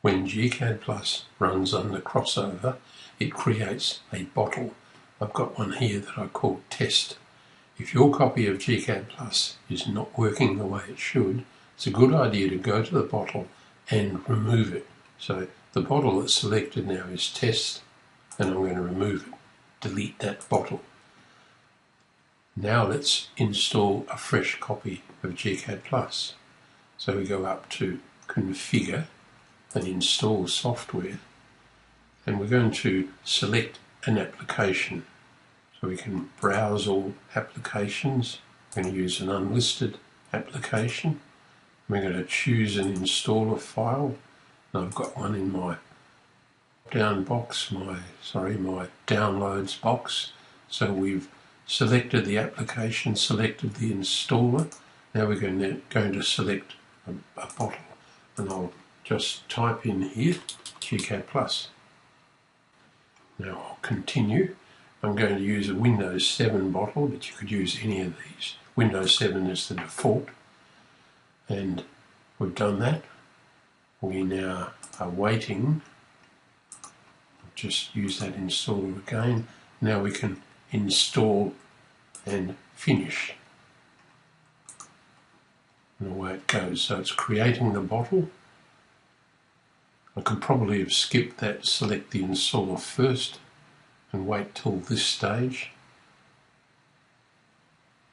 When gCADPlus runs under crossover, it creates a bottle. I've got one here that I call test. If your copy of gCADPlus is not working the way it should, it's a good idea to go to the bottle and remove it. So the bottle that's selected now is test, and I'm going to remove it. Delete that bottle. Now let's install a fresh copy of gCADPlus. So we go up to Configure and Install Software, and we're going to select an application. So we can browse all applications. I'm going to use an unlisted application. We're going to choose an installer file. And I've got one in my down box, my downloads box. So we've selected the application, selected the installer. Now we're going to select a bottle, and I'll just type in here gCADPlus. Now I'll continue. I'm going to use a Windows 7 bottle, but you could use any of these. Windows 7 is the default, and we've done that. We now are waiting. I'll just use that installer again. Now we can install and finish. And away it goes. So it's creating the bottle. I could probably have skipped that, select the installer first and wait till this stage.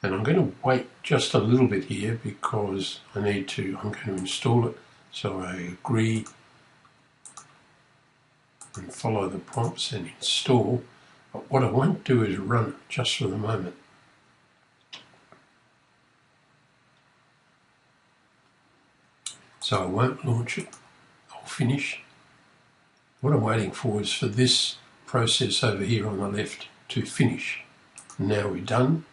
And I'm going to wait just a little bit here because I'm going to install it. So I agree and follow the prompts and install. But what I won't do is run it just for the moment. So I won't launch it. I'll finish. What I'm waiting for is for this process over here on the left to finish. Now we're done.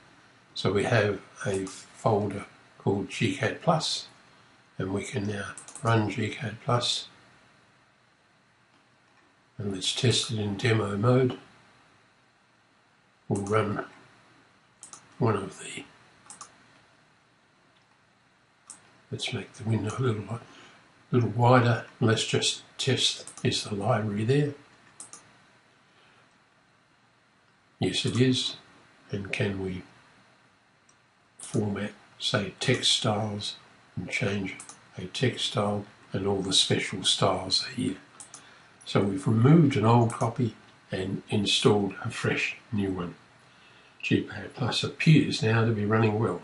So we have a folder called gCADPlus, and we can now run gCADPlus, and let's test it in demo mode. We'll run one of the, let's make the window a little wider, and let's just test, is the library there? Yes, it is. And can we format, say, text styles, and change a text style, and all the special styles are here. So we've removed an old copy and installed a fresh new one. gCADPlus appears now to be running well.